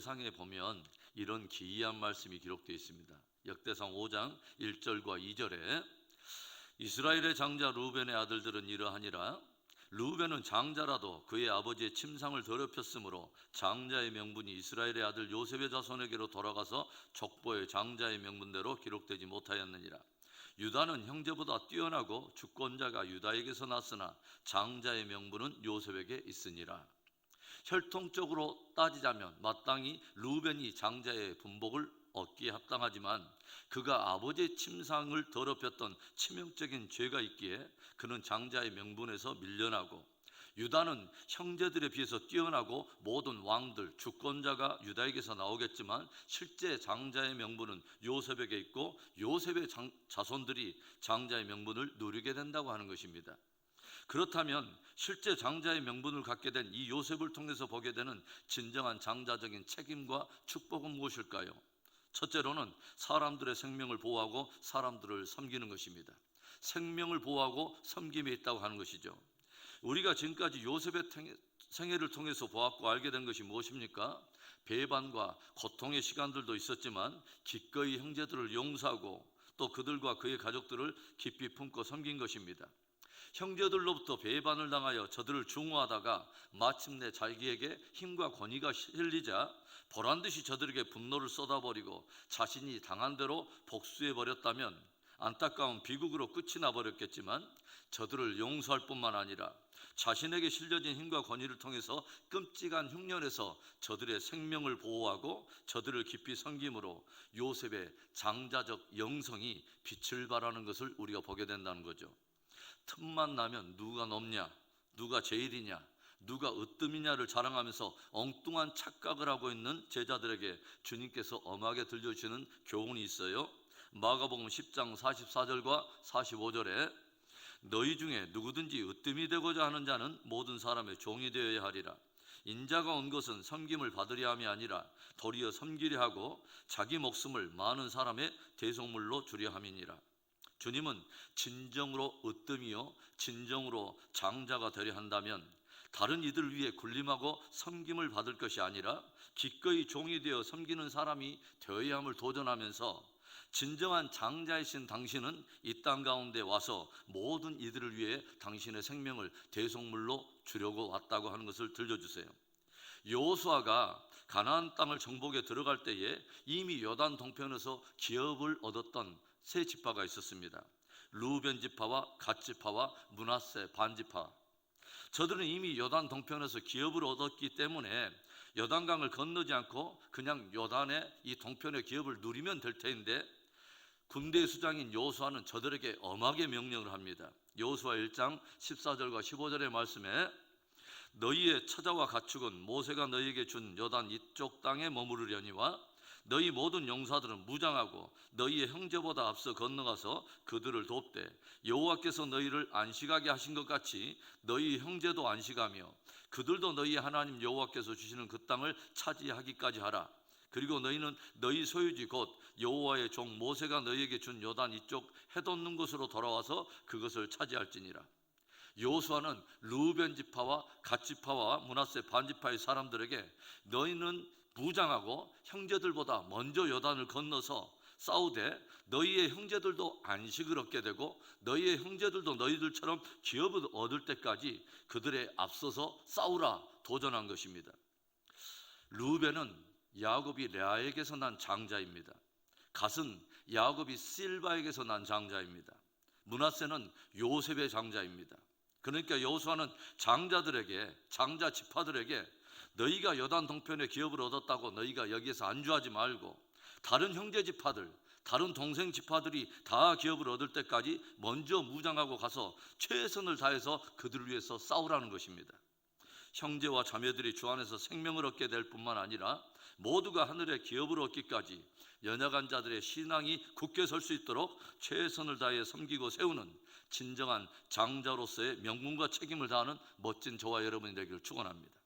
역대상에 보면 이런 기이한 말씀이 기록되어 있습니다. 역대상 5장 1절과 2절에 이스라엘의 장자 르우벤의 아들들은 이러하니라. 르우벤은 장자라도 그의 아버지의 침상을 더럽혔으므로 장자의 명분이 이스라엘의 아들 요셉의 자손에게로 돌아가서 족보의 장자의 명분대로 기록되지 못하였느니라. 유다는 형제보다 뛰어나고 주권자가 유다에게서 났으나 장자의 명분은 요셉에게 있으니라. 혈통적으로 따지자면 마땅히 르우벤이 장자의 분복을 얻기에 합당하지만 그가 아버지의 침상을 더럽혔던 치명적인 죄가 있기에 그는 장자의 명분에서 밀려나고, 유다는 형제들에 비해서 뛰어나고 모든 왕들, 주권자가 유다에게서 나오겠지만 실제 장자의 명분은 요셉에게 있고 요셉의 자손들이 장자의 명분을 누리게 된다고 하는 것입니다. 그렇다면 실제 장자의 명분을 갖게 된 이 요셉을 통해서 보게 되는 진정한 장자적인 책임과 축복은 무엇일까요? 첫째로는 사람들의 생명을 보호하고 사람들을 섬기는 것입니다. 생명을 보호하고 섬김에 있다고 하는 것이죠. 우리가 지금까지 요셉의 생애를 통해서 보았고 알게 된 것이 무엇입니까? 배반과 고통의 시간들도 있었지만 기꺼이 형제들을 용서하고 또 그들과 그의 가족들을 깊이 품고 섬긴 것입니다. 형제들로부터 배반을 당하여 저들을 중후하다가 마침내 자기에게 힘과 권위가 실리자 보란듯이 저들에게 분노를 쏟아버리고 자신이 당한 대로 복수해버렸다면 안타까운 비극으로 끝이 나버렸겠지만 저들을 용서할 뿐만 아니라 자신에게 실려진 힘과 권위를 통해서 끔찍한 흉년에서 저들의 생명을 보호하고 저들을 깊이 섬김으로 요셉의 장자적 영성이 빛을 발하는 것을 우리가 보게 된다는 거죠. 틈만 나면 누가 높냐, 누가 제일이냐, 누가 으뜸이냐를 자랑하면서 엉뚱한 착각을 하고 있는 제자들에게 주님께서 엄하게 들려주시는 교훈이 있어요. 마가복음 10장 44절과 45절에 너희 중에 누구든지 으뜸이 되고자 하는 자는 모든 사람의 종이 되어야 하리라. 인자가 온 것은 섬김을 받으려 함이 아니라 도리어 섬기려 하고 자기 목숨을 많은 사람의 대속물로 주려 함이니라. 주님은 진정으로 으뜸이요 진정으로 장자가 되려 한다면 다른 이들을 위해 군림하고 섬김을 받을 것이 아니라 기꺼이 종이 되어 섬기는 사람이 되어야 함을 도전하면서 진정한 장자이신 당신은 이 땅 가운데 와서 모든 이들을 위해 당신의 생명을 대속물로 주려고 왔다고 하는 것을 들려주세요. 여호수아가 가나안 땅을 정복에 들어갈 때에 이미 요단 동편에서 기업을 얻었던 세 지파가 있었습니다. 르우벤 지파와 갓 지파와 므낫세 반 지파. 저들은 이미 요단 동편에서 기업을 얻었기 때문에 요단강을 건너지 않고 그냥 요단의 이 동편의 기업을 누리면 될 텐데 군대 수장인 여호수아는 저들에게 엄하게 명령을 합니다. 여호수아 1장 14절과 15절의 말씀에 너희의 처자와 가축은 모세가 너희에게 준 요단 이쪽 땅에 머무르려니와 너희 모든 용사들은 무장하고 너희의 형제보다 앞서 건너가서 그들을 돕되 여호와께서 너희를 안식하게 하신 것 같이 너희 형제도 안식하며 그들도 너희 하나님 여호와께서 주시는 그 땅을 차지하기까지 하라. 그리고 너희는 너희 소유지 곧 여호와의 종 모세가 너희에게 준 요단 이쪽 해돋는 곳으로 돌아와서 그것을 차지할지니라. 여호수아는 르우벤 지파와 갓 지파와 므낫세 반 지파의 사람들에게 너희는 무장하고 형제들보다 먼저 요단을 건너서 싸우되 너희의 형제들도 안식을 얻게 되고 너희의 형제들도 너희들처럼 기업을 얻을 때까지 그들의 앞서서 싸우라 도전한 것입니다. 르우벤은 야곱이 레아에게서 난 장자입니다. 갓은 야곱이 실바에게서 난 장자입니다. 므낫세는 요셉의 장자입니다. 그러니까 여호수아는 장자들에게, 장자 지파들에게 너희가 요단 동편의 기업을 얻었다고 너희가 여기에서 안주하지 말고 다른 형제 지파들, 다른 동생 지파들이 다 기업을 얻을 때까지 먼저 무장하고 가서 최선을 다해서 그들을 위해서 싸우라는 것입니다. 형제와 자매들이 주 안에서 생명을 얻게 될 뿐만 아니라 모두가 하늘의 기업을 얻기까지 연약한 자들의 신앙이 굳게 설 수 있도록 최선을 다해 섬기고 세우는 진정한 장자로서의 명분과 책임을 다하는 멋진 저와 여러분이 되기를 축원합니다.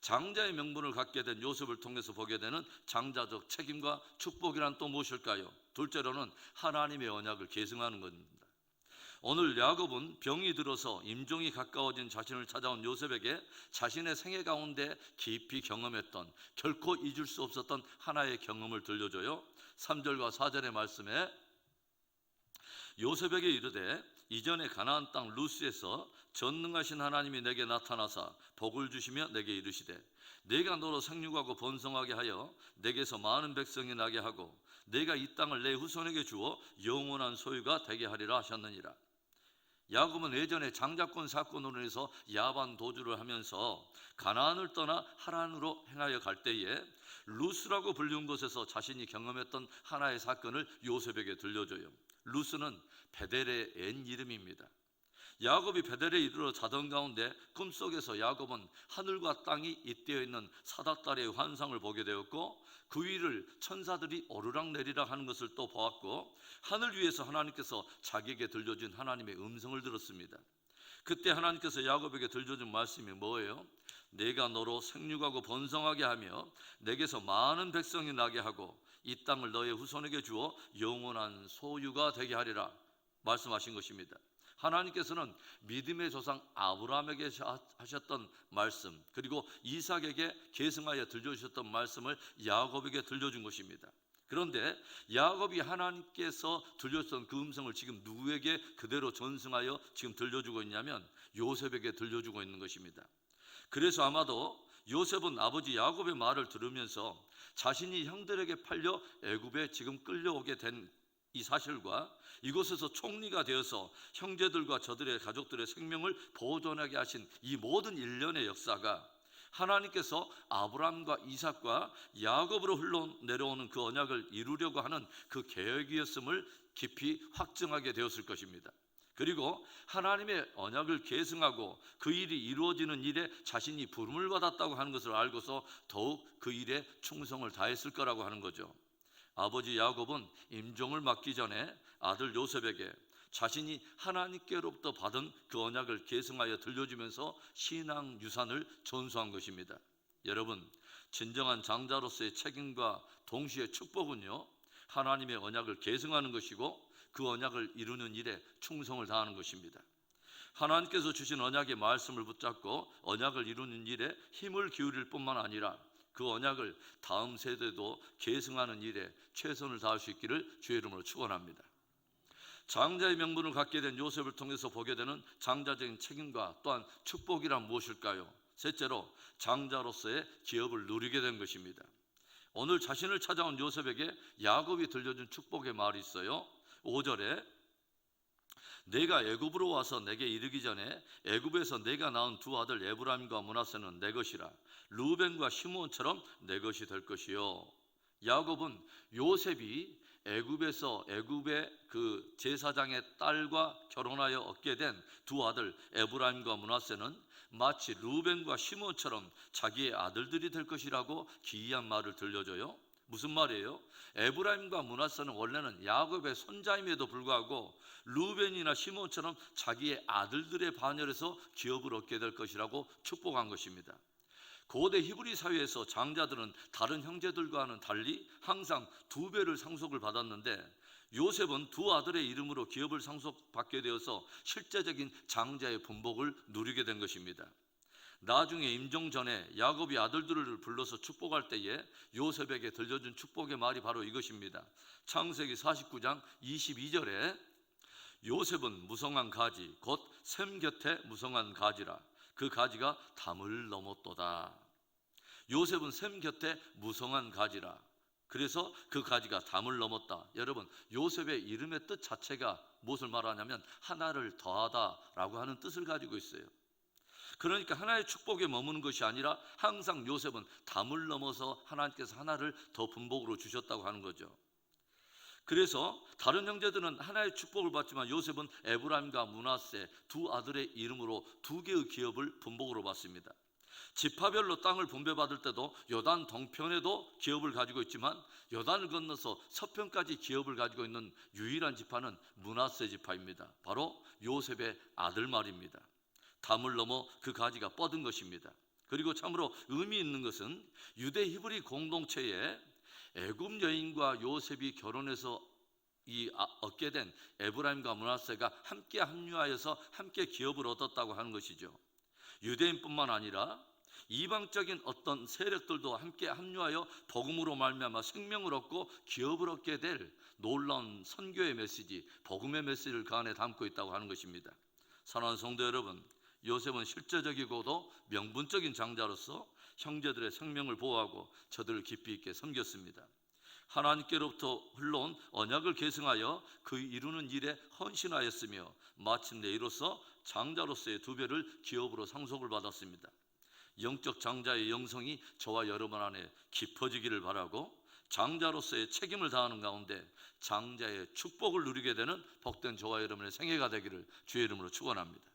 장자의 명분을 갖게 된 요셉을 통해서 보게 되는 장자적 책임과 축복이란 또 무엇일까요? 둘째로는 하나님의 언약을 계승하는 겁니다. 오늘 야곱은 병이 들어서 임종이 가까워진 자신을 찾아온 요셉에게 자신의 생애 가운데 깊이 경험했던, 결코 잊을 수 없었던 하나의 경험을 들려줘요. 3절과 4절의 말씀에 요셉에게 이르되 이전에 가나안 땅 루스에서 전능하신 하나님이 내게 나타나사 복을 주시며 내게 이르시되 내가 너로 생육하고 번성하게 하여 내게서 많은 백성이 나게 하고 내가 이 땅을 내 후손에게 주어 영원한 소유가 되게 하리라 하셨느니라. 야곱은 예전에 장자권 사건으로 인해서 야반 도주를 하면서 가나안을 떠나 하란으로 행하여 갈 때에 루스라고 불리운 곳에서 자신이 경험했던 하나의 사건을 요셉에게 들려줘요. 루스는 베델의 옛 이름입니다. 야곱이 베델에 이르러 자던 가운데 꿈속에서 야곱은 하늘과 땅이 잇대어 있는 사닥다리의 환상을 보게 되었고 그 위를 천사들이 오르락내리락 하는 것을 또 보았고 하늘 위에서 하나님께서 자기에게 들려준 하나님의 음성을 들었습니다. 그때 하나님께서 야곱에게 들려준 말씀이 뭐예요? 내가 너로 생육하고 번성하게 하며 내게서 많은 백성이 나게 하고 이 땅을 너의 후손에게 주어 영원한 소유가 되게 하리라 말씀하신 것입니다. 하나님께서는 믿음의 조상 아브라함에게 하셨던 말씀, 그리고 이삭에게 계승하여 들려주셨던 말씀을 야곱에게 들려준 것입니다. 그런데 야곱이 하나님께서 들려주셨던 그 음성을 지금 누구에게 그대로 전승하여 지금 들려주고 있냐면 요셉에게 들려주고 있는 것입니다. 그래서 아마도 요셉은 아버지 야곱의 말을 들으면서 자신이 형들에게 팔려 애굽에 지금 끌려오게 된 이 사실과 이곳에서 총리가 되어서 형제들과 저들의 가족들의 생명을 보존하게 하신 이 모든 일련의 역사가 하나님께서 아브라함과 이삭과 야곱으로 흘러내려오는 그 언약을 이루려고 하는 그 계획이었음을 깊이 확증하게 되었을 것입니다. 그리고 하나님의 언약을 계승하고 그 일이 이루어지는 일에 자신이 부름을 받았다고 하는 것을 알고서 더욱 그 일에 충성을 다했을 거라고 하는 거죠. 아버지 야곱은 임종을 맞기 전에 아들 요셉에게 자신이 하나님께로부터 받은 그 언약을 계승하여 들려주면서 신앙 유산을 전수한 것입니다. 여러분, 진정한 장자로서의 책임과 동시에 축복은요, 하나님의 언약을 계승하는 것이고 그 언약을 이루는 일에 충성을 다하는 것입니다. 하나님께서 주신 언약의 말씀을 붙잡고 언약을 이루는 일에 힘을 기울일 뿐만 아니라 그 언약을 다음 세대도 계승하는 일에 최선을 다할 수 있기를 주의 이름으로 축원합니다. 장자의 명분을 갖게 된 요셉을 통해서 보게 되는 장자적인 책임과 또한 축복이란 무엇일까요? 셋째로 장자로서의 기업을 누리게 된 것입니다. 오늘 자신을 찾아온 요셉에게 야곱이 들려준 축복의 말이 있어요. 5절에 내가 애굽으로 와서 내게 이르기 전에 애굽에서 내가 낳은 두 아들 에브라임과 므낫세는 내 것이라 루벤과 시므온처럼 내 것이 될 것이요. 야곱은 요셉이 애굽의 그 제사장의 딸과 결혼하여 얻게 된 두 아들 에브라임과 므낫세는 마치 루벤과 시므온처럼 자기의 아들들이 될 것이라고 기이한 말을 들려줘요. 무슨 말이에요? 에브라임과 므낫세는 원래는 야곱의 손자임에도 불구하고 루벤이나 시므온처럼 자기의 아들들의 반열에서 기업을 얻게 될 것이라고 축복한 것입니다. 고대 히브리 사회에서 장자들은 다른 형제들과는 달리 항상 두 배를 상속을 받았는데 요셉은 두 아들의 이름으로 기업을 상속받게 되어서 실제적인 장자의 분복을 누리게 된 것입니다. 나중에 임종 전에 야곱이 아들들을 불러서 축복할 때에 요셉에게 들려준 축복의 말이 바로 이것입니다. 창세기 49장 22절에 요셉은 무성한 가지 곧 샘 곁에 무성한 가지라 그 가지가 담을 넘었도다. 요셉은 샘 곁에 무성한 가지라 그래서 그 가지가 담을 넘었다. 여러분, 요셉의 이름의 뜻 자체가 무엇을 말하냐면 하나를 더하다라고 하는 뜻을 가지고 있어요. 그러니까 하나의 축복에 머무는 것이 아니라 항상 요셉은 담을 넘어서 하나님께서 하나를 더 분복으로 주셨다고 하는 거죠. 그래서 다른 형제들은 하나의 축복을 받지만 요셉은 에브라임과 므낫세 두 아들의 이름으로 두 개의 기업을 분복으로 받습니다. 지파별로 땅을 분배받을 때도 요단 동편에도 기업을 가지고 있지만 요단을 건너서 서편까지 기업을 가지고 있는 유일한 지파는 므낫세 지파입니다. 바로 요셉의 아들 말입니다. 담을 넘어 그 가지가 뻗은 것입니다. 그리고 참으로 의미 있는 것은 유대 히브리 공동체에 애굽 여인과 요셉이 결혼해서 얻게 된 에브라임과 므낫세가 함께 합류하여서 함께 기업을 얻었다고 하는 것이죠. 유대인뿐만 아니라 이방적인 어떤 세력들도 함께 합류하여 복음으로 말미암아 생명을 얻고 기업을 얻게 될 놀라운 선교의 메시지, 복음의 메시지를 그 안에 담고 있다고 하는 것입니다. 사랑하는 성도 여러분, 요셉은 실제적이고도 명분적인 장자로서 형제들의 생명을 보호하고 저들을 깊이 있게 섬겼습니다. 하나님께로부터 흘러온 언약을 계승하여 그 이루는 일에 헌신하였으며 마침내 이로써 장자로서의 두 배를 기업으로 상속을 받았습니다. 영적 장자의 영성이 저와 여러분 안에 깊어지기를 바라고, 장자로서의 책임을 다하는 가운데 장자의 축복을 누리게 되는 복된 저와 여러분의 생애가 되기를 주의 이름으로 축원합니다.